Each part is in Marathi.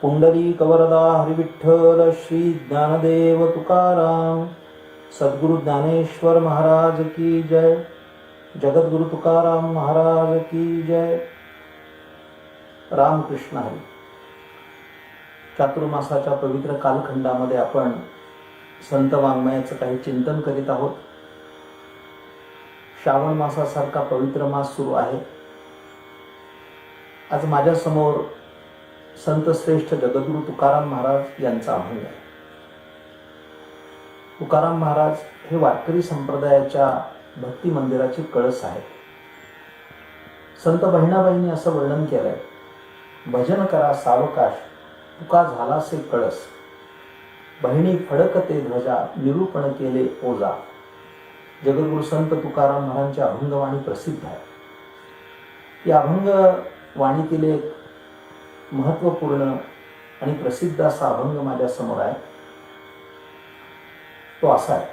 पुंडलिक वरदा हरिविठ्ठल श्री ज्ञानदेव तुकाराम सद्गुरु ज्ञानेश्वर महाराज की जय। जगद्गुरु तुकाराम महाराज की जय। रामकृष्ण हरी। चातुर्मासाच्या पवित्र कालखंडामध्ये आपण संत वाङ्मयाचं काही चिंतन करीत आहोत। श्रावण मासासारखा पवित्र मास सुरू आहे। आज माझ्या समोर संत श्रेष्ठ जगद्गुरु तुकाराम महाराज यांचा अभंग आहे। तुकाराम महाराज हे वारकरी संप्रदायाच्या भक्ती मंदिराचे कळस आहेत। संत बहिणाबाईंनी असं वर्णन केलंय, भजन करा सावकाश तुका झालासे कळस, बहिणी फडकते ध्वजा निरूपण केले ओजा। जगद्गुरु संत तुकाराम महाराजांची अभंगवाणी प्रसिद्ध आहे। या अभंगवाणीतील एक महत्वपूर्ण आणि प्रसिद्ध असा अभंग माझ्या समोर आहे। तो असा आहे,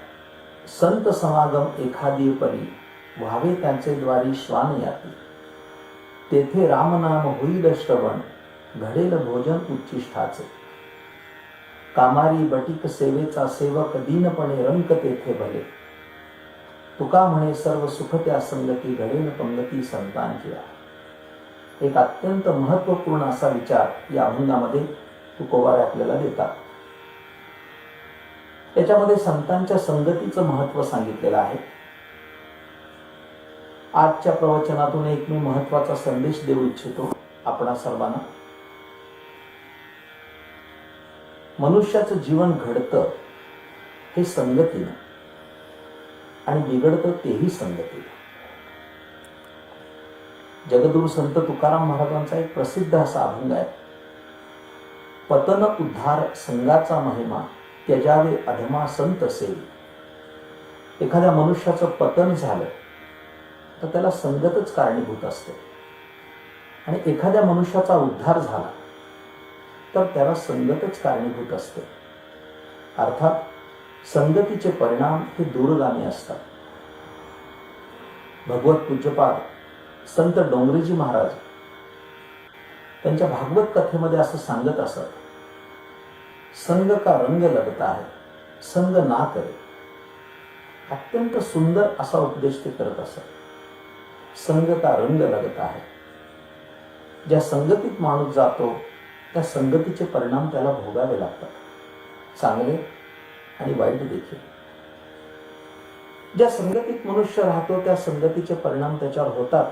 संत समागम एखादी परी व्हावे त्यांचे द्वारी श्वान याती, तेथे रामनाम होईल श्रवण घडेल भोजन उच्चिष्ठाचे, कामारी बटीक सेवेचा सेवक दीनपणे रंक तेथे भले, तुका म्हणे सर्व सुख त्या संगती घडेल पंगती संतांची। एक अत्यंत महत्वपूर्ण असा विचार या अभंगामध्ये तुकोबार आपल्याला देतात। त्याच्यामध्ये संतांच्या संगतीचं महत्व सांगितलेलं आहे। आजच्या प्रवचनातून एक मी महत्वाचा संदेश देऊ इच्छितो आपणा सर्वांना। मनुष्याचं जीवन घडतं हे संगतीनं आणि बिघडतं तेही संगतीनं। जगद्गुरु संत तुकाराम महाराजांचा एक प्रसिद्ध असा अभंग आहे, पतन उद्धार संगाचा महिमा त्यजावे अधमा संत सेवी। एखाद्या मनुष्याचं पतन झालं तर त्याला संगतच कारणीभूत असते, आणि एखाद्या मनुष्याचा उद्धार झाला तर त्याला संगतच कारणीभूत असते। अर्थात संगतीचे परिणाम हे दूरगामी असतात। भगवत पूज्यपाद संत डोंगरेजी महाराज त्यांच्या भागवत कथेमध्ये असं सांगत असत, संग का रंग लगता है संग ना करे। अत्यंत सुंदर असा उपदेश ते करत असत। संग का रंग लगता है, ज्या संगतीत माणूस जातो त्या संगतीचे परिणाम त्याला भोगावे लागतात, चांगले आणि वाईट देखील। ज्या संगतीत मनुष्य राहतो त्या संगतीचे परिणाम त्याच्यावर होतात,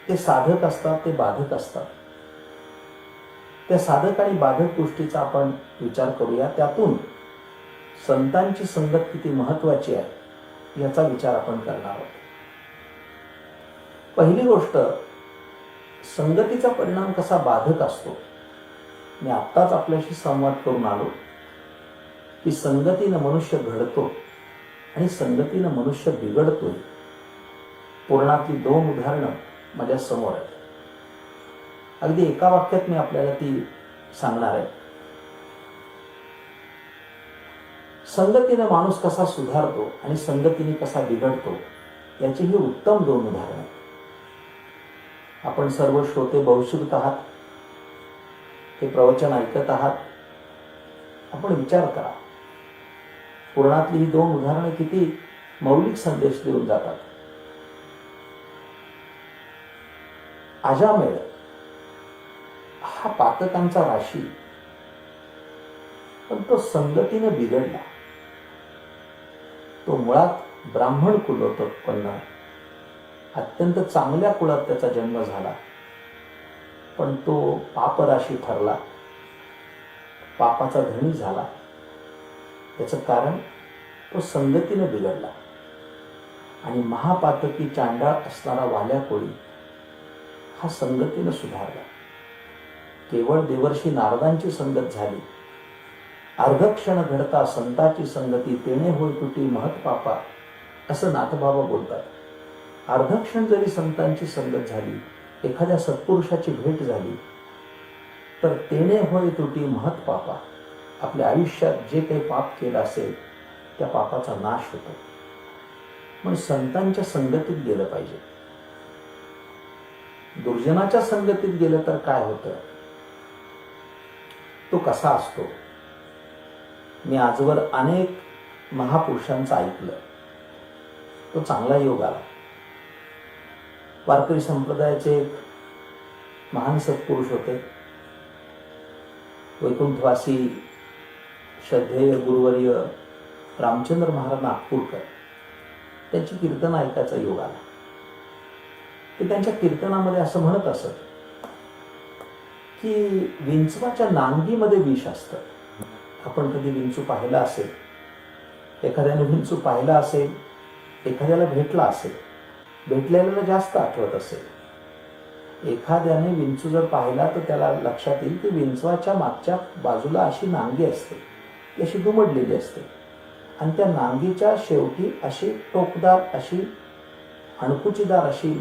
ते साधक असतात, ते बाधक असतात। त्या साधक आणि बाधक गोष्टीचा आपण विचार करूया, त्यातून संतांची संगत किती महत्वाची आहे याचा विचार आपण करणार आहोत। पहिली गोष्ट, संगतीचा परिणाम कसा बाधक असतो। मी आत्ताच आपल्याशी संवाद करून आलो की संगतीनं मनुष्य घडतो आणि संगतीनं मनुष्य बिघडतोय। पुराणातली 2 उदाहरणं माझ्या समोर आहेत। अगदी एका वाक्यात मी आपल्याला ती सांगणार आहे। संगतीने माणूस कसा सुधारतो आणि संगतीने कसा बिघडतो याची ही उत्तम 2 उदाहरणं आहेत। आपण सर्व श्रोते बहुश्रुत आहात, हे प्रवचन ऐकत आहात। आपण विचार करा, पुराणातली ही 2 उदाहरणं किती मौलिक संदेश देऊन जातात। अजामेळ हा पातकांचा राशी, पण तो संगतीने बिघडला। तो मुळात ब्राह्मण कुलोत्पन्न, अत्यंत चांगल्या कुळात त्याचा जन्म झाला, पण तो पापराशी ठरला, पापाचा धनी झाला। याचं कारण तो संगतीने बिघडला। आणि महापातकी चांडाळ असणारा वाल्या कोळी हा संगतीने सुधारला। केवळ देवर्षी नारदांची संगत झाली, अर्धक्षण घडता संताची संगती तेणे होय तुटी महत पापा, असं नाथबाबा बोलतात। अर्धक्षण जरी संतांची संगत झाली, एखाद्या सत्पुरुषाची भेट झाली, तर तेणे होय तुटी महत पापा, आपल्या आयुष्यात जे काही पाप केलं असेल त्या पापाचा नाश होतो। पण संतांच्या संगतीत गेलं पाहिजे। दुर्जनाच्या संगतीत गेलं तर काय होतं, तो कसा असतो. मी आजवर अनेक महापुरुषांचं ऐकलं. तो चांगला योग आला. वारकरी संप्रदायाचे एक महान सत्पुरुष होते, वैकुंठवासी श्रद्धेय गुरुवर्य रामचंद्र महाराज नागपूरकर. त्यांची कीर्तन ऐकायचा योग आला. ते त्यांच्या कीर्तनामध्ये असं म्हणत असत की विंचवाच्या नांगीमध्ये विष असतं. आपण कधी विंचू पाहिला असेल, एखाद्याने विंचू पाहिला असेल, एखाद्याला भेटला असेल, भेटलेल्याला जास्त आठवत असेल. एखाद्याने विंचू जर पाहिला तर त्याला लक्षात येईल की विंचवाच्या मागच्या बाजूला अशी नांगी असते, ती अशी दुमडलेली असते आणि त्या नांगीच्या शेवटी अशी टोकदार, अशी अणकुचीदार अशी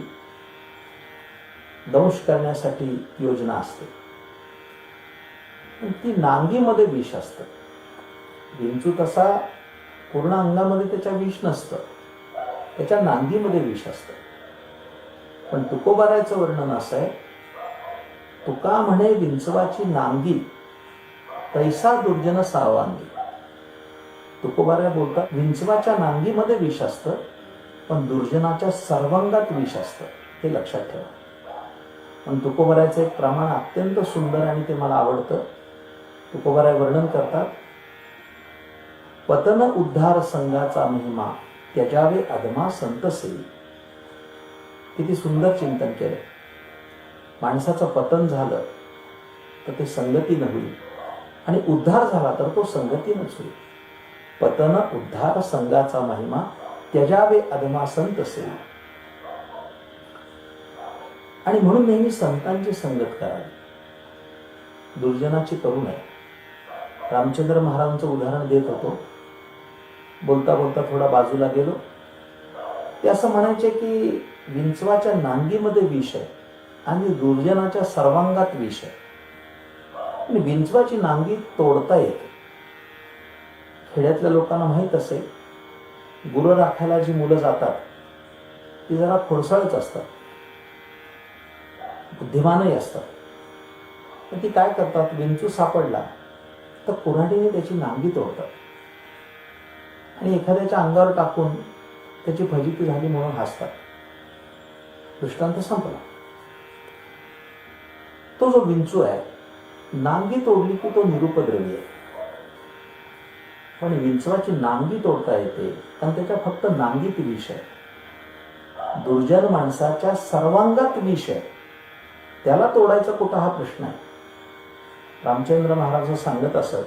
दंश करण्यासाठी योजना असते. ती नांगीमध्ये विष असतं. विंचू तसा पूर्ण अंगामध्ये त्याच्या विष नसतं, त्याच्या नांगीमध्ये विष असतं. पण तुकोबारायचं वर्णन असं आहे, तुका म्हणे विंचवाची नांगी तैसा दुर्जन सार्वांगी. तुकोबाराय बोलतात विंचवाच्या नांगीमध्ये विष असतं, पण दुर्जनाच्या सर्वांगात विष असतं. हे लक्षात ठेवा. पण तुकोबारायचं एक प्रमाण अत्यंत सुंदर आणि ते मला आवडतं. तुकोबाराय वर्णन करतात, पतन उद्धार संघाचा महिमा त्याजावे अधमा संतसेवी. किती सुंदर चिंतन केलं. माणसाचं पतन झालं तर ते संगतीनं होईल आणि उद्धार झाला तर तो संगतीनंच होईल. पतन उद्धार संघाचा महिमा त्याजावे अधमा संतसेवी. आणि म्हणून नेहमी संतांची संगत करावी, दुर्जनाची करू नये. रामचंद्र महाराजांचं उदाहरण देत होतो. बोलता बोलता थोडा बाजूला गेलो. ते असं म्हणायचे की विंचवाच्या नांगीमध्ये विष आहे आणि दुर्जनाच्या सर्वांगात विष आहे. आणि विंचवाची नांगी तोडता येते. खेड्यातल्या लोकांना माहीत असेल, गुरं राखायला जी मुलं जातात ती जरा खोडसाळच असतात, बुद्धिमानही असतात. पण ती काय करतात, विंचू सापडला तर कुऱ्हाडीने त्याची नांगी तोडतात आणि एखाद्याच्या अंगावर टाकून त्याची फजिती झाली म्हणून हसतात. दृष्टांत संपला. तो जो विंचू आहे, नांगी तोडली की तो निरुपद्रवी आहे. पण विंचवाची नांगी तोडता येते कारण त्याच्या फक्त नांगीत विष आहे. दुर्जन माणसाच्या सर्वांगात विष आहे, त्याला तोडायचा कुठं हा प्रश्न आहे. रामचंद्र महाराज सांगत असत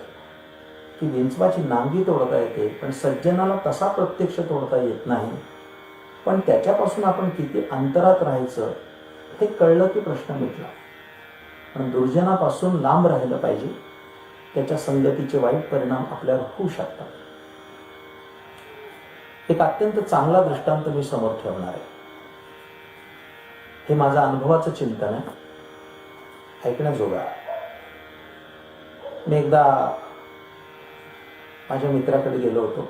की विंचवाची नांगी तोडता येते, पण सज्जनाला तसा प्रत्यक्ष तोडता येत नाही. पण त्याच्यापासून आपण किती अंतरात राहायचं हे कळलं की प्रश्न मिटला. पण दुर्जनापासून लांब राहिलं पाहिजे, त्याच्या संगतीचे वाईट परिणाम आपल्यावर होऊ शकतात. एक अत्यंत चांगला दृष्टांत मी समोर ठेवणार आहे. हे माझं अनुभवाचं चिंतन आहे, ऐकण्याजोगा. मी एकदा माझ्या मित्राकडे गेलो होतो.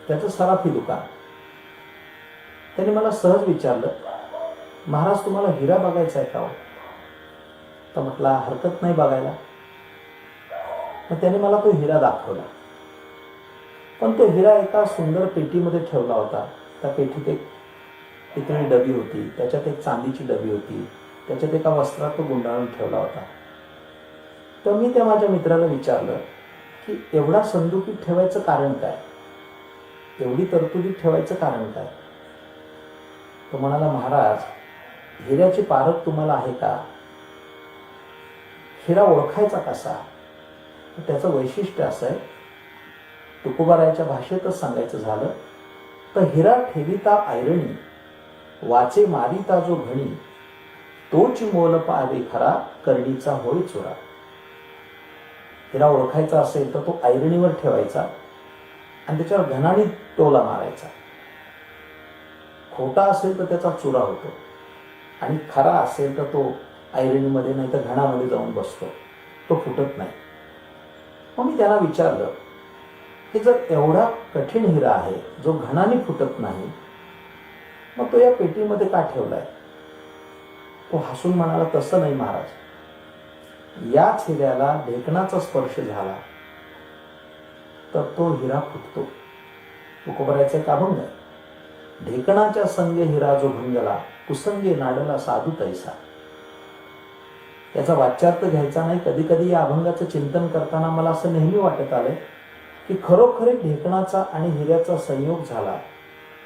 त्याचं सराफी दुकान. त्याने मला सहज विचारलं, महाराज तुम्हाला हिरा बघायचा आहे का हो? तर म्हटला हरकत नाही बघायला. मग त्याने मला तो हिरा दाखवला. पण तो हिरा एका सुंदर पेटीमध्ये ठेवला होता. त्या पेटीत एक पितळी डबी होती, त्याच्यात एक चांदीची डबी होती, त्याच्यात एका वस्त्रात तो गुंडाळून ठेवला होता. तर मी त्या माझ्या मित्राला विचारलं की एवढा संदुकीत ठेवायचं कारण काय, एवढी तरतुदीत ठेवायचं कारण काय? तो म्हणाला, महाराज हिऱ्याची पारख तुम्हाला आहे का? हिरा ओळखायचा कसा? त्याचं वैशिष्ट्य असं आहे, तुकोबारायच्या भाषेतच सांगायचं झालं तर हिरा ठेविता ऐरणी, वाचे मारिता जो घणी, तोच मोल पावे खरा, करडीचा होय चोरा. हिरा ओळखायचा असेल तर तो ऐरणीवर ठेवायचा आणि त्याच्यावर घणाने टोला मारायचा. खोटा असेल तर त्याचा चुरा होतो आणि खरा असेल तर तो ऐरणीमध्ये नाही तर घणामध्ये जाऊन बसतो, तो फुटत नाही. मग मी त्याला विचारलं की जर एवढा कठीण हिरा आहे जो घणाने फुटत नाही, मग तो या पेटीमध्ये का ठेवलाय? तो हसून म्हणाला, तसं नाही महाराज, याच हिऱ्याला ढेकणाचा स्पर्श झाला तर तो हिरा फुटतो. तुकोबरायचा एक अभंग आहे. ढेकणाच्या संगे हिरा जो भंगला, कुसंगे नाडला साधू तैसा. याचा वाच्यार्थ घ्यायचा नाही. कधी कधी या अभंगाचं चिंतन करताना मला असं नेहमी वाटत आलंय की खरोखर ढेकणाचा आणि हिऱ्याचा संयोग झाला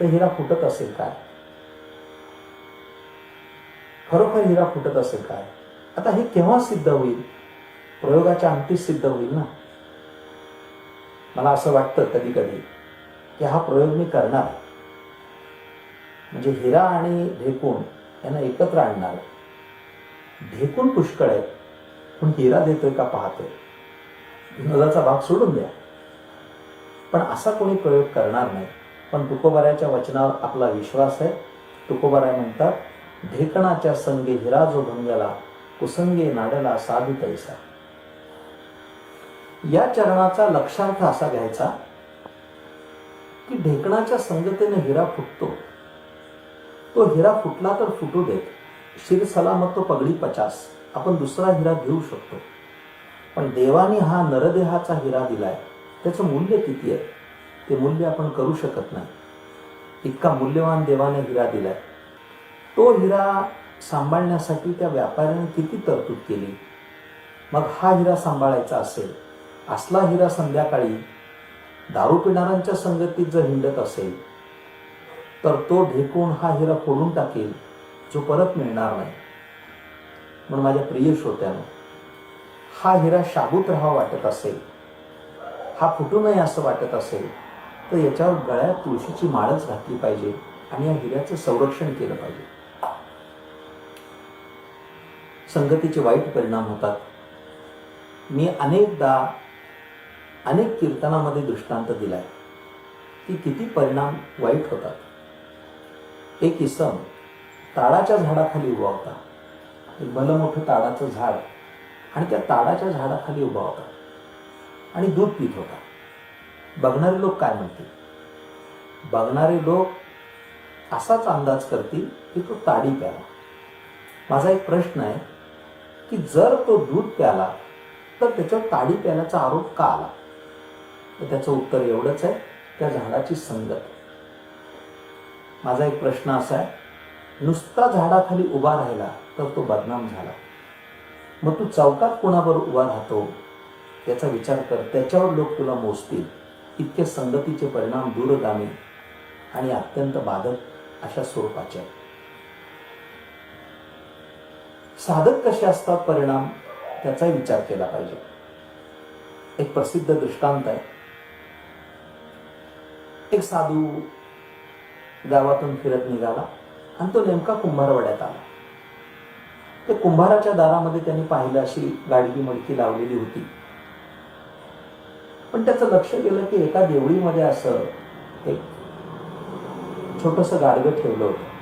तर हिरा फुटत असेल काय? खरोखर हिरा फुटत असेल काय? आता हे केव्हा सिद्ध होईल? प्रयोगाच्या अंती सिद्ध होईल ना. मला असं वाटतं कधी कधी की हा प्रयोग मी करणार, म्हणजे हिरा आणि ढेकूण यांना एकत्र आणणार. ढेकूण पुष्कळ आहे पण हिरा देतोय का पाहतोय. विनोदाचा भाग सोडून द्या, पण असा कोणी प्रयोग करणार नाही. पण तुकोबाराच्या वचनावर आपला विश्वास आहे. तुकोबाराय म्हणतात, ढेकणाच्या संगे हिरा जो भंगला, कुसंगे नाडला साधू तैसा. या चरणाचा लक्षार्थ असा घ्यायचा की ढेकणाच्या संगतीने हिरा फुटतो. तो हिरा फुटला तर फुटू देत. शिर सलामत तो पगडी 50. आपण दुसरा हिरा घेऊ शकतो. पण देवाने हा नरदेहाचा हिरा दिलाय, त्याचं मूल्य किती आहे ते मूल्य आपण करू शकत नाही. इतका मूल्यवान देवाने हिरा दिलाय. तो हिरा सांभाळण्यासाठी त्या व्यापाऱ्याने किती तरतूद केली. मग हा हिरा सांभाळायचा असेल, असला हिरा संध्याकाळी दारू पिणाऱ्यांच्या संगतीत जर हिंडत असेल तर तो ढेकूण हा हिरा फोडून टाकेल, जो परत मिळणार नाही. म्हणून माझ्या प्रिय श्रोत्यानो, हा हिरा शाबूत राहावा वाटत असेल, हा फुटू नये असं वाटत असेल तर याच्यावर गळ्यात तुळशीची माळच घातली पाहिजे आणि या हिऱ्याचं संरक्षण केलं पाहिजे. संगतीचे वाईट परिणाम होतात. मी अनेकदा अनेक कीर्तनामध्ये दृष्टांत दिलाय की किती परिणाम वाईट होतात. एक इसम ताडाच्या झाडाखाली उभा होता. एक भलं मोठं ताडाचं झाड, आणि त्या ताडाच्या झाडाखाली उभा होता आणि दूध पित होता. बघणारे लोक काय म्हणतील? बघणारे लोक असाच अंदाज करतील की तो ताडी प्याला. माझा एक प्रश्न आहे की जर तो दूध प्याला तर त्याच्यावर ताडी प्याल्याचा आरोप का आला? तर त्याचं उत्तर एवढंच आहे, त्या झाडाची संगत. माझा एक प्रश्न असा आहे, नुसता झाडाखाली उभा राहिला तर तो बदनाम झाला. मग तू चौकात कोणाबरोबर उभा राहतो याचा विचार कर. त्याच्यावर लोक तुला मोजतील. इतके संगतीचे परिणाम दूरगामी आणि अत्यंत बाधक अशा स्वरूपाचे आहेत. साधक कसे असतात परिणाम, त्याचाही विचार केला पाहिजे. एक प्रसिद्ध दृष्टांत आहे. एक साधू गावातून फिरत निघाला आणि तो नेमका कुंभारवाड्यात आला. ते कुंभाराच्या दारामध्ये त्यांनी पाहिलं अशी गाडगी मडकी लावलेली होती. पण त्याचं लक्ष गेलं की एका देवळीमध्ये असं एक छोटंसं गाडगं ठेवलं होतं.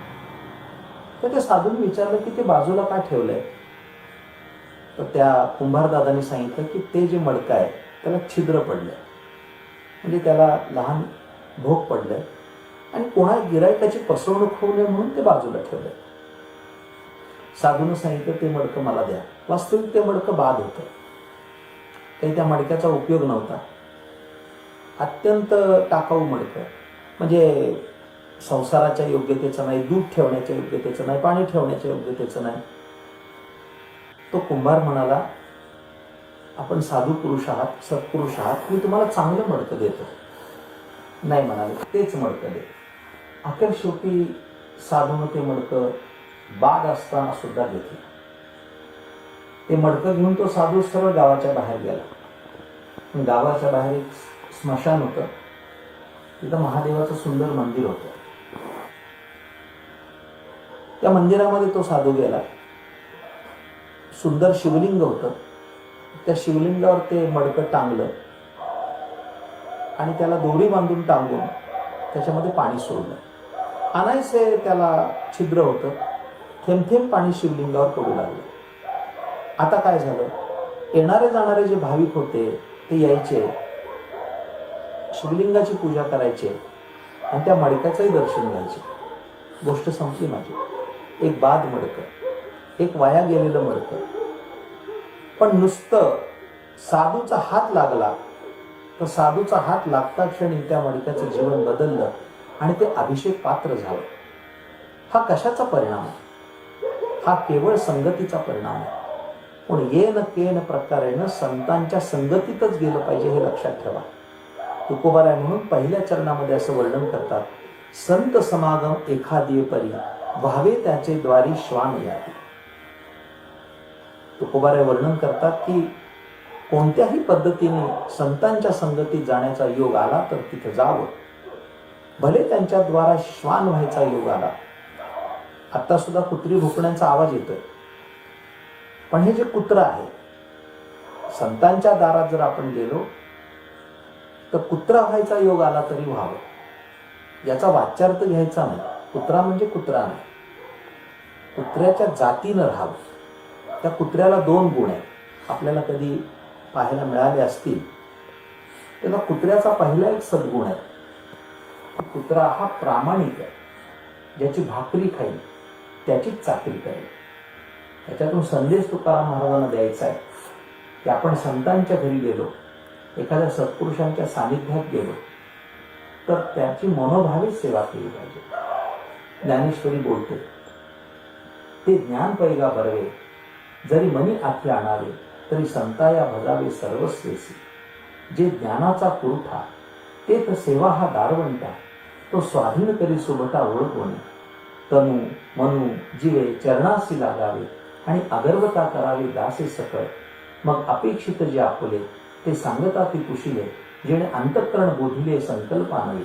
तर त्या साधूने विचारलं की ते बाजूला का ठेवलंय? तर त्या कुंभारदादांनी सांगितलं की ते जे मडकं आहे त्याला छिद्र पडलंय, म्हणजे त्याला लहान भोग पडलंय आणि कोणा गिरायकाची फसवणूक होऊ नये म्हणून ते बाजूला ठेवलंय. साधूनं सांगितलं ते मडकं मला द्या. वास्तविक ते मडकं बाद होतं. काही त्या मडक्याचा उपयोग नव्हता. अत्यंत टाकाऊ मडकं, म्हणजे संसाराच्या योग्यतेचं नाही, दूध ठेवण्याच्या योग्यतेचं नाही, पाणी ठेवण्याच्या योग्यतेचं नाही. तो कुंभार म्हणाला, आपण साधू पुरुष आहात, सत्पुरुष आहात, मी तुम्हाला चांगलं मडकं देतो. नाही म्हणाले, तेच मडकं दे. अखेर शेवटी साधूनं ते मडकं बाद असताना सुद्धा घेतलं. ते मडकं घेऊन तो साधू सरळ गावाच्या बाहेर गेला. गावाच्या बाहेर एक स्मशान होतं. तिथं महादेवाचं सुंदर मंदिर होतं. त्या मंदिरामध्ये तो साधू गेला. सुंदर शिवलिंग होतं. त्या शिवलिंगावर ते मडकं टांगलं आणि त्याला दोरी बांधून टांगून त्याच्यामध्ये पाणी सोडलं. अनायसे त्याला छिद्र होतं. थेंब थेंब पाणी शिवलिंगावर पडू लागलं. आता काय झालं? येणारे जाणारे जे भाविक होते ते यायचे, शिवलिंगाची पूजा करायचे आणि त्या मडक्याचंही दर्शन घ्यायचे. गोष्ट संपली माझी. एक बाद मडकं, एक वाया गेलेलं मडकं. पण नुसतं साधूचा हात लागला तर साधूचा हात लागता क्षणी त्या मडक्याचं जीवन बदललं आणि ते अभिषेक पात्र झालं. हा कशाचा परिणाम आहे? हा केवळ संगतीचा परिणाम आहे. पण येन केन प्रकारेनं संतांच्या संगतीतच गेलं पाहिजे हे लक्षात ठेवा. तुकोबाराय म्हणून पहिल्या चरणामध्ये असं वर्णन करतात, संत समागम एखादी परी व्हावे त्याचे द्वारी श्वान यावे. तुकोबाराय वर्णन करतात की कोणत्याही पद्धतीने संतांच्या संगतीत जाण्याचा योग आला तर तिथं जावं, भले त्यांच्या द्वारा श्वान व्हायचा योग आला. आता सुद्धा कुत्री भुकण्याचा आवाज येतोय, पण हे जे कुत्र आहे, संतांच्या दारात जर आपण गेलो तर कुत्रा व्हायचा योग आला तरी व्हावं, याचा वाच्यार्थ घ्यायचा नाही. कुत्रा म्हणजे कुत्रा नाही, कुत्र्याच्या जातीनं राहावं. त्या कुत्र्याला 2 गुण आहेत, आपल्याला कधी पाहायला मिळाले असतील. त्याला कुत्र्याचा पहिला एक सद्गुण आहे, कुत्रा हा प्रामाणिक आहे. ज्याची भाकरी खाईल त्याचीच चाकरी करेल. त्याच्यातून संदेश तुकाराम महाराजांना द्यायचा आहे की आपण संतांच्या घरी गेलो, एखाद्या सत्पुरुषांच्या सानिध्यात गेलो तर त्याची मनोभावे सेवा केली पाहिजे. ज्ञानेश्वरी बोलते, ते ज्ञान पैगा बरवे जरी मनी आखी आणावे तरी संताया भजावे सर्वस्वेसी. जे ज्ञानाचा पुरठा ते तर सेवा हा दारवंटा, तो स्वाधीन करी सुबटा ओळखवणे. तनू मनू जीवे चरणासी लागावे आणि अगर्वता करावे दासे सकळ. मग अपेक्षित जे आपुले ते सांगता ती कुशिले, जेणे अंतःकरण बोधिले संकल्पानवे.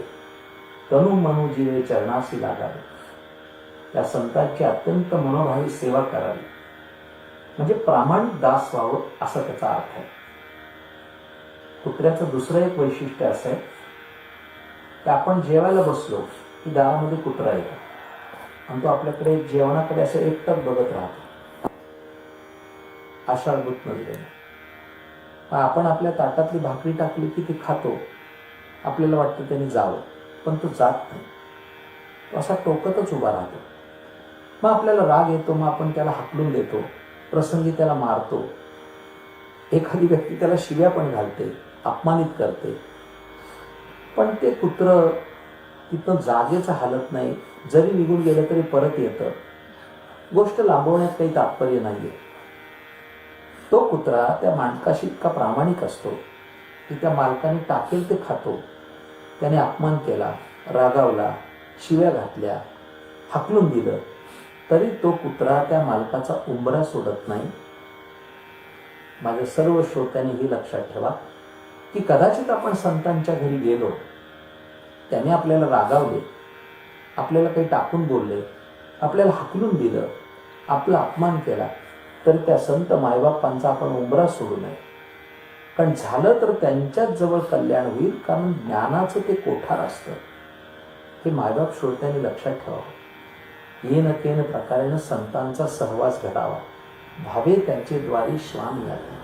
तनू मनू जीवे चरणासी लागावे. त्या संतांची अत्यंत मनोभावी सेवा करावी, म्हणजे प्रामाणिक दास व्हावं असा त्याचा अर्थ आहे. कुत्र्याचं दुसरं एक वैशिष्ट्य असं आहे की आपण जेवायला बसलो की दारामध्ये कुत्रा येतो आणि तो आपल्याकडे जेवणाकडे असं एकटक बघत राहतो आषाढभूत नजरेने. आपण आपल्या ताटातली भाकरी टाकली की ती खातो, आपल्याला वाटतं त्यांनी जावं, पण तो जात नाही. तो असा टोकतच उभा राहतो. मग आपल्याला राग येतो, मग आपण त्याला हाकलून देतो, प्रसंगी त्याला मारतो. एखादी व्यक्ती त्याला शिव्या पण घालते, अपमानित करते, पण ते कुत्र तिथं जागेच हालत नाही. जरी निघून गेलं तरी परत येतं. गोष्ट लांबवण्यात काही तात्पर्य नाहीये. तो कुत्रा त्या मालकाशी इतका प्रामाणिक असतो की त्या मालकाने टाकेल ते खातो. त्याने अपमान केला, रागावला, शिव्या घातल्या, हाकलून दिलं तरी तो कुत्रा त्या मालकाचा उंबरा सोडत नाही. माझ्या सर्व श्रोत्यांनी हे लक्षात ठेवा की कदाचित आपण संतांच्या घरी गेलो, त्याने आपल्याला रागावले, आपल्याला काही टाकून बोलले, आपल्याला हाकलून दिलं, आपला अपमान केला, तर त्या संत मायबापांचा आपण उंबरा सोडू नये. कारण झालं तर त्यांच्याच जवळ कल्याण होईल, कारण ज्ञानाचं ते कोठार असतं. हे मायबाप श्रोत्यांनी लक्षात ठेवावं. येन केन प्रकारेनं संतांचा सहवास घडावा, भावे त्यांचे द्वारी श्वान यावे.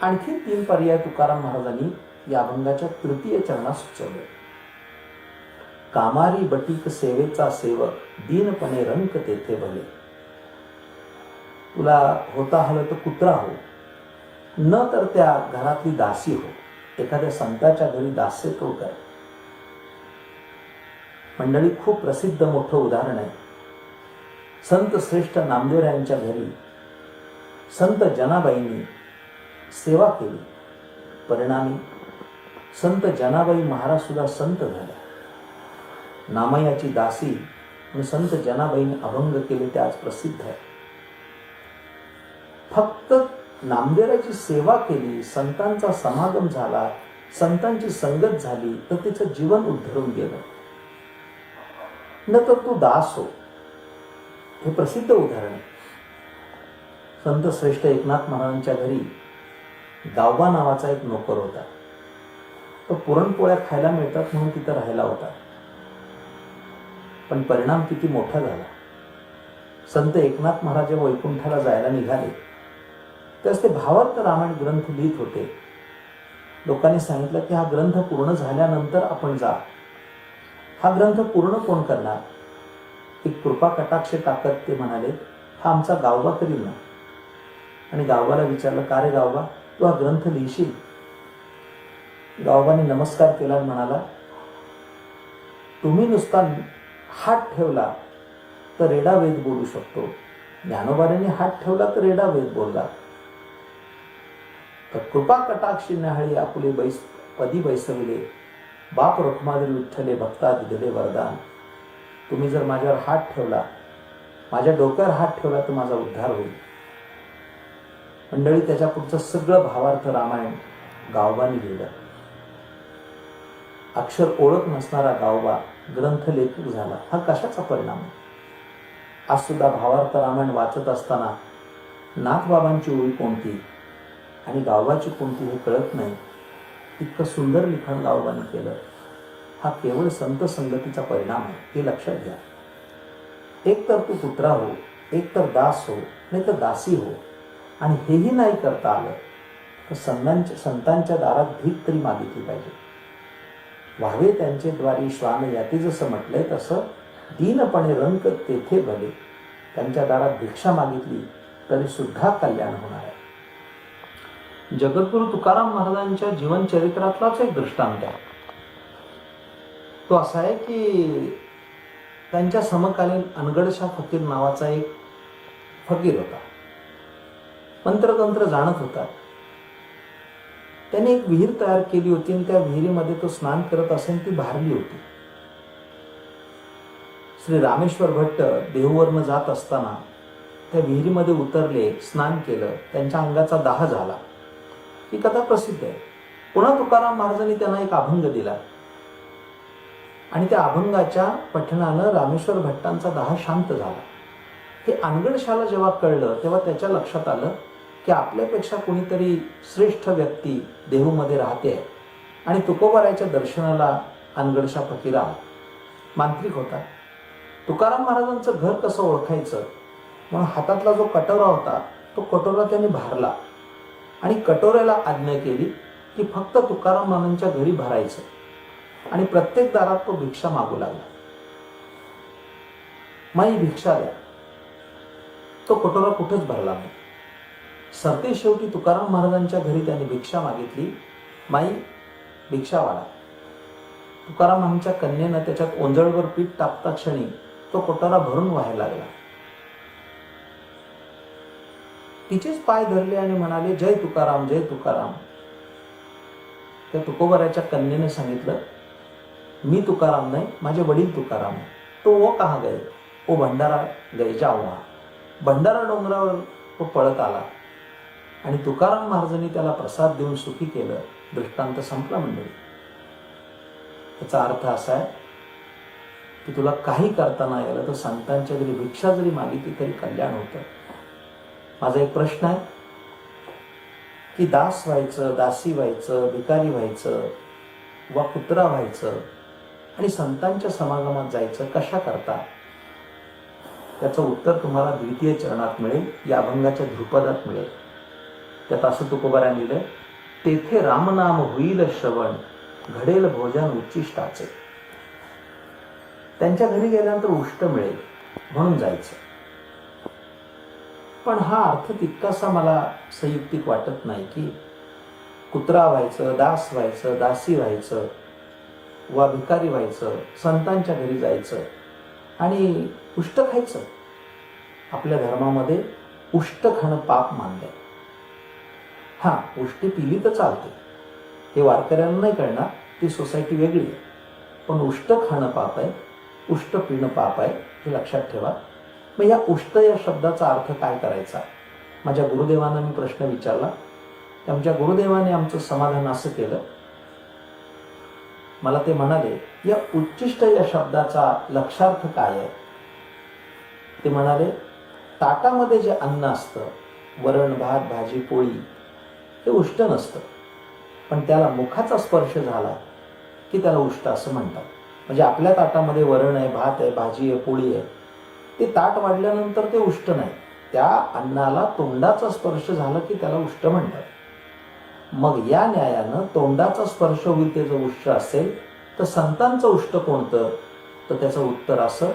आणखी 3 पर्याय तुकाराम महाराजांनी या अभंगाच्या तृतीय चरणात सुचवले. कामारी बटीक सेवेचा सेवक, दीनपणे रंक तेथे भले. तुला होता हलं तर कुत्रा हो, न तर त्या घरातली दासी हो. एखाद्या संताच्या घरी दास्यत्व कर. मंडळी, खूप प्रसिद्ध मोठं उदाहरण आहे. संत श्रेष्ठ नामदेवरायांच्या घरी संत जनाबाईंनी सेवा केली. परिणामी संत जनाबाई महाराज सुद्धा संत झाल्या. नामयाची दासी म्हणून संत जनाबाईंनी अभंग केले ते आज प्रसिद्ध आहे. फक्त नामदेवराची सेवा केली, संतांचा समागम झाला, संतांची संगत झाली तर तिचं जीवन उद्धरून गेलं. न तर तू दास हो. हे प्रसिद्ध उदाहरण आहे. संत श्रेष्ठ एकनाथ महाराजांच्या घरी गावबा नावाचा एक नोकर होता. तो पुरणपोळ्या खायला मिळतात म्हणून तिथं राहायला होता. पण परिणाम किती मोठा झाला. संत एकनाथ महाराज जेव्हा वैकुंठाला जायला निघाले त्यास ते भावार्थ रामायण ग्रंथ लिहित होते. लोकांनी सांगितलं की हा ग्रंथ पूर्ण झाल्यानंतर आपण जा. हा ग्रंथ पूर्ण कोण करणार? एक कृपा कटाक्ष टाकत ते म्हणाले, हा आमचा गावबा करील ना. आणि गावबाला विचारलं, का रे गावबा, तू हा ग्रंथ लिहिशील? गावबाने नमस्कार केला आणि म्हणाला, तुम्ही नुसता हात ठेवला तर रेडा वेद बोलू शकतो, ज्ञानोबाने हात ठेवला तर रेडा वेद बोलला. तर कृपा कटाक्षी न्याहाळी आपुले पदी बैसविले, बाप रखुमादरी विठ्ठले भक्ता दिले वरदान. तुम्ही जर माझ्यावर हात ठेवला, माझ्या डोक्यावर हात ठेवला तर माझा उद्धार होईल. मंडळी, त्याच्या पुढचं सगळं भावार्थ रामायण गावबाने लिहिलं. अक्षर ओळख नसणारा गावबा ग्रंथ लेखक झाला. हा कशाचा परिणाम आहे? आज सुद्धा भावार्थ रामायण वाचत असताना नाथबाबांची ओळी कोणती आणि गावबाची कोणती हे कळत नाही. इतकं सुंदर लिखाण गावबाने केलं. हा केवळ संत संगतीचा परिणाम आहे, हे लक्षात घ्या. एक तर तू कुत्रा हो, एक तर दास हो, नाही तर दासी हो. आणि हेही नाही करता आलं तर संतांच्या दारात भीक तरी मागितली पाहिजे. व्हावे त्यांचे द्वारी श्वान याती जसं म्हटलंय तसं दीनपणे रंक तेथे भले. त्यांच्या दारात भिक्षा मागितली तरी सुद्धा कल्याण होणार आहे. जगद्गुरु तुकाराम महाराजांच्या जीवनचरित्रातलाच एक दृष्टांत आहे. तो असा आहे की त्यांच्या समकालीन अनगडशा फकीर नावाचा एक फकीर होता. मंत्रतंत्र जाणत होता. त्याने एक विहीर तयार केली होती आणि त्या विहिरीमध्ये तो स्नान करत असेल, ती भारली होती. श्री रामेश्वर भट्ट देहूवरनं जात असताना त्या विहिरीमध्ये उतरले, स्नान केलं, त्यांच्या अंगाचा दाह झाला. ही कथा प्रसिद्ध आहे. पुन्हा तुकाराम महाराजांनी त्यांना एक अभंग दिला आणि त्या अभंगाच्या पठणानं रामेश्वर भट्टांचा दाह शांत झाला. हे अनगडशाला जेव्हा कळलं तेव्हा त्याच्या लक्षात आलं की आपल्यापेक्षा कोणीतरी श्रेष्ठ व्यक्ती देहूमध्ये राहते आणि तुकोबारायच्या दर्शनाला अनगडशा फकीर आला. मांत्रिक होता. तुकाराम महाराजांचं घर कसं ओळखायचं म्हणून हातातला जो कटोरा होता तो कटोरा त्याने भारला आणि कटोऱ्याला आज्ञा केली की फक्त तुकाराम महाराजांच्या घरी भरायचं आणि प्रत्येक दारात तो भिक्षा मागू लागला. माई भिक्षा द्या. तो कटोरा कुठेच भरला नाही. सरते शेवटी तुकाराम महाराजांच्या घरी त्याने भिक्षा मागितली. माई भिक्षा वाढा. तुकाराम महाराजांच्या कन्येनं त्याच्यात ओंजळवर पीठ टाकता क्षणी तो कटोरा भरून व्हायला लागला. तिचेच पाय धरले आणि म्हणाले, जय तुकाराम, जय तुकाराम. त्या तुकोबाराच्या कन्येने सांगितलं, मी तुकाराम नाही, माझे वडील तुकाराम. तो वो कहा गए? वो भंडारा गए जाऊहा. भंडारा डोंगरावर तो पळत आला आणि तुकाराम महाराजांनी त्याला प्रसाद देऊन सुखी केलं. दृष्टांत संपला मंडळी. याचा अर्थ असा आहे की तुला काही करता नाही आलं तर संतांच्या घरी भिक्षा जरी मागितली तरी कल्याण होतं. माझा एक प्रश्न आहे की दास व्हायचं, दासी व्हायचं, भिकारी व्हायचं वा कुत्रा व्हायचं आणि संतांच्या समागमात जायचं कशा करता? त्याचं उत्तर तुम्हाला द्वितीय चरणात मिळेल, या अभंगाच्या ध्रुपदात मिळेल. त्यात असं तुकोबाराने लिहिलंय, तेथे रामनाम होईल श्रवण, घडेल भोजन उच्चिष्टाचे. त्यांच्या घरी गेल्यानंतर उष्ट मिळेल म्हणून जायचं. पण हा अर्थ तितकासा मला संयुक्तिक वाटत नाही की कुत्रा व्हायचं, दास व्हायचं, दासी व्हायचं वा भिकारी व्हायचं, संतांच्या घरी जायचं आणि उष्ट खायचं. आपल्या धर्मामध्ये उष्ट खाणं पाप मानलंय. हा, उष्टी पिली तर चालते, हे वारकऱ्यांना नाही कळणार, ती सोसायटी वेगळी आहे. पण उष्ट खाणं पाप आहे, उष्ट पिणं पाप आहे, हे लक्षात ठेवा. मग या उष्ट या शब्दाचा अर्थ काय करायचा? माझ्या गुरुदेवांना मी प्रश्न विचारला. आमच्या गुरुदेवाने आमचं समाधान असं केलं. मला ते म्हणाले, या उच्चिष्ट या शब्दाचा लक्षार्थ काय आहे? ते म्हणाले, ताटामध्ये जे अन्न असतं, वरण भात भाजी पोळी, हे उष्ट नसतं, पण त्याला मुखाचा स्पर्श झाला की त्याला उष्ट असं म्हणतात. म्हणजे आपल्या ताटामध्ये वरण आहे, भात आहे, भाजी आहे, पोळी आहे, ते ताट वाढल्यानंतर ते उष्ट नाही, त्या अन्नाला तोंडाचा स्पर्श झाला की त्याला उष्ट म्हणतात. मग या न्यायानं तोंडाचा स्पर्श होईल ते जर उष्ट असेल तर संतांचं उष्ट कोणतं? तर त्याचं उत्तर असं,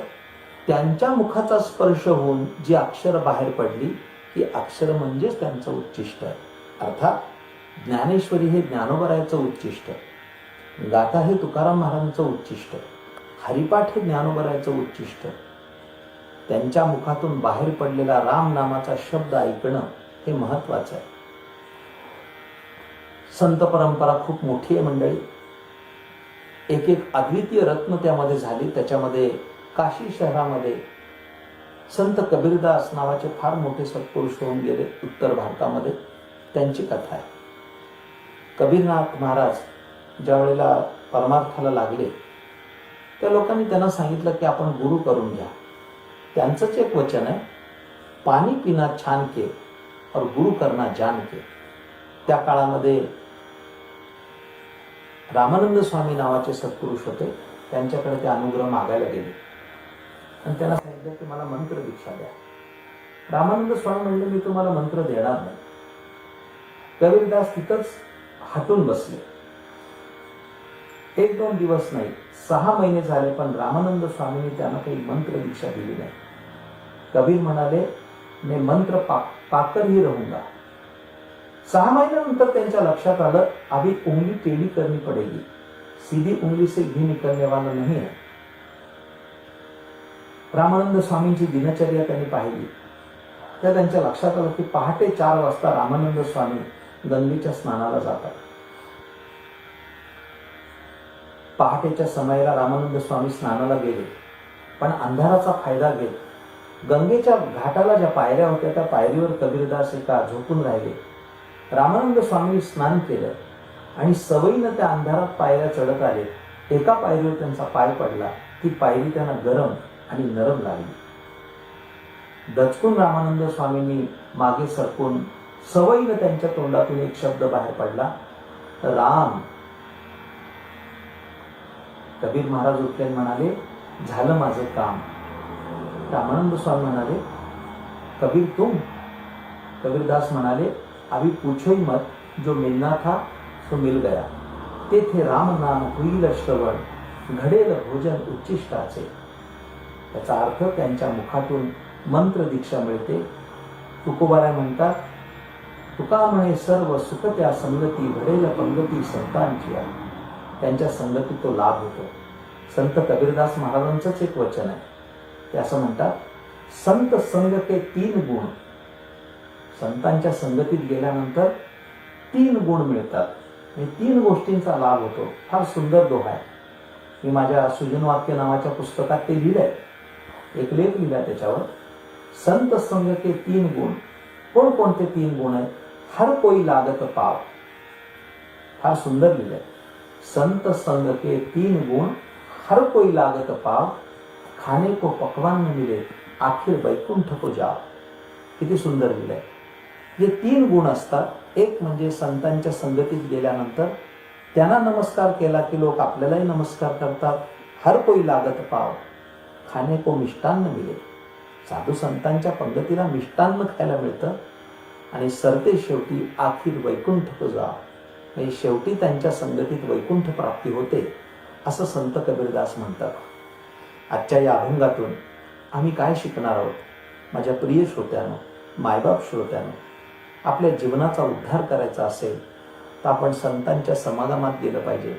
त्यांच्या मुखाचा स्पर्श होऊन जी अक्षर बाहेर पडली ही अक्षर म्हणजेच त्यांचं उच्चिष्ट आहे. अर्थात ज्ञानेश्वरी हे ज्ञानोबरायचं उच्चिष्ट, गाथा हे तुकाराम महाराजांचं उच्चिष्ट, हरिपाठ हे ज्ञानोबरायचं उच्चिष्ट. त्यांच्या मुखातून बाहेर पडलेला राम नामाचा शब्द ऐकणं हे महत्वाचं आहे. संत परंपरा खूप मोठी आहे मंडळी. एक एक अद्वितीय रत्न त्यामध्ये झाली. त्याच्यामध्ये काशी शहरामध्ये संत कबीरदास नावाचे फार मोठे सत्पुरुष होऊन गेले उत्तर भारतामध्ये. त्यांची कथा आहे. कबीरनाथ महाराज ज्या वेळेला परमार्थाला लागले त्या लोकांनी त्यांना सांगितलं की आपण गुरु करून घ्या. त्यांचंच एक वचन आहे, पाणी पिना छान के और गुरु करना जान के. त्या काळामध्ये रामानंद स्वामी नावाचे सत्पुरुष होते. त्यांच्याकडे ते अनुग्रह मागायला गेले आणि त्यांना सांगितलं की मला मंत्र दीक्षा द्या. रामानंद स्वामी म्हणले मी तुम्हाला मंत्र देणार नाही. कबीरदास तिथंच हटून बसले. 1-2 दिवस नाही, 6 महिने झाले, पण रामानंद स्वामींनी त्यांना काही मंत्र दीक्षा दिली नाही. कबीर म्हणाले मैं मंत्र पाकर ही रहूंगा. 6 महीन्यानंतर त्यांच्या लक्षात आलं अभी उंगली टेढ़ी करनी पड़ेगी, सीधी उंगली से घी निकलने वाला नहीं है. रामानंद स्वामींची दिनचर्या त्यांनी पाहिली तर त्यांच्या लक्षात आलं की पहाटे 4 वाजता रामानंद स्वामी गंगेच्या स्नानाला जातात. पहाटेच्या समयाला रामानंद स्वामी स्नानाला गेले, पण अंधाराचा फायदा घेत गंगेच्या घाटाला ज्या पायऱ्या होत्या त्या पायरीवर कबीरदास एका झोपून राहिले. रामानंद स्वामींनी स्नान केलं आणि सवयीनं त्या अंधारात पायऱ्या चढत आले. एका पायरीवर त्यांचा पाय पडला. ती पायरी त्यांना गरम आणि नरम लागली. दचकून रामानंद स्वामींनी मागे सरकून सवयीनं त्यांच्या तोंडातून एक शब्द बाहेर पडला, राम. कबीर महाराज उठले म्हणाले झालं माझं काम. रामानंद स्वामी म्हणाले कबीर तुम? कबीरदास म्हणाले अभी पूछो ही मत, जो मिलना था तो मिल गया. तेथे राम नाम होईल श्रवण, घडेल भोजन उच्चिष्टाचे. त्याचा अर्थ त्यांच्या मुखातून मंत्र दीक्षा मिळते. तुकोबाराय म्हणतात तुका म्हणे सर्व सुख त्या संगती, घडेल पंगती संतांची. त्यांच्या संगतीत तो लाभ होतो. संत कबीरदास महाराजांचंच एक वचन आहे. ते असं म्हणतात संत संग के 3 गुण. संतांच्या संगतीत गेल्यानंतर 3 गुण मिळतात. हे 3 गोष्टींचा लाभ होतो. फार सुंदर दोहा आहे. मी माझ्या सुजन वाक्य नावाच्या पुस्तकात ते लिहिलंय. एक लेख लिहिला त्याच्यावर. संत संग के 3 गुण. कोणकोणते 3 गुण आहेत? हर कोई लागत पाव. फार सुंदर लिहिलंय. संत संग के 3 गुण, हर कोई लागत पाव, खाने को पकवान न मिले, आखिर वैकुंठ को जाओ. किती सुंदर लिहिलंय. जे 3 गुण असतात, एक म्हणजे संतांच्या संगतीत गेल्यानंतर त्यांना नमस्कार केला की लोक आपल्यालाही नमस्कार करतात. हर कोई लागत पाव, खाने को मिष्टान्न मिले. साधू संतांच्या पंगतीला मिष्टान्न खायला मिळतं. आणि सरते शेवटी आखिर वैकुंठ को जाओ. म्हणजे शेवटी त्यांच्या संगतीत वैकुंठ प्राप्ती होते असं संत कबीरदास म्हणतात. आजच्या या अभंगातून आम्ही काय शिकणार आहोत? माझ्या प्रिय श्रोत्यानो, मायबाप श्रोत्यानो, आपल्या जीवनाचा उद्धार करायचा असेल तर आपण संतांच्या समागमात गेलं पाहिजे.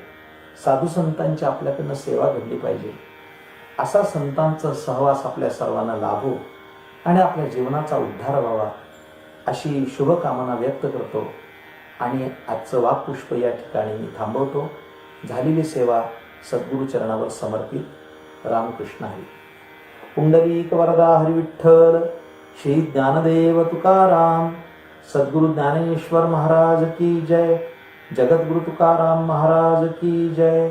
साधू संतांची आपल्याकडनं सेवा घडली पाहिजे. असा संतांचा सहवास आपल्या सर्वांना लाभो आणि आपल्या जीवनाचा उद्धार व्हावा अशी शुभकामना व्यक्त करतो. आणि आजचं वाक्पुष्प या ठिकाणी मी थांबवतो. झालेली सेवा सद्गुरू चरणावर समर्पित. रामकृष्ण हरी. पुंडलिक वरदा हरी विठ्ठल. श्री ज्ञानदेव तुकाराम. सद्गुरु ज्ञानेश्वर महाराज की जय. जगद्गुरु तुकाराम महाराज की जय.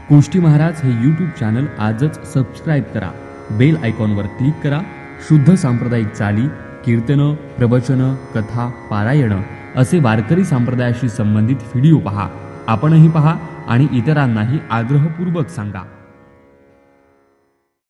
गोष्टी महाराज हे यूट्यूब चॅनल आजच सबस्क्राईब करा. बेल आयकॉनवर क्लिक करा. शुद्ध सांप्रदायिक चाली, कीर्तनं, प्रवचनं, कथा, पारायणं असे वारकरी संप्रदायाशी संबंधित व्हिडिओ पहा. आपणही पहा आणि इतरांनाही आग्रहपूर्वक सांगा.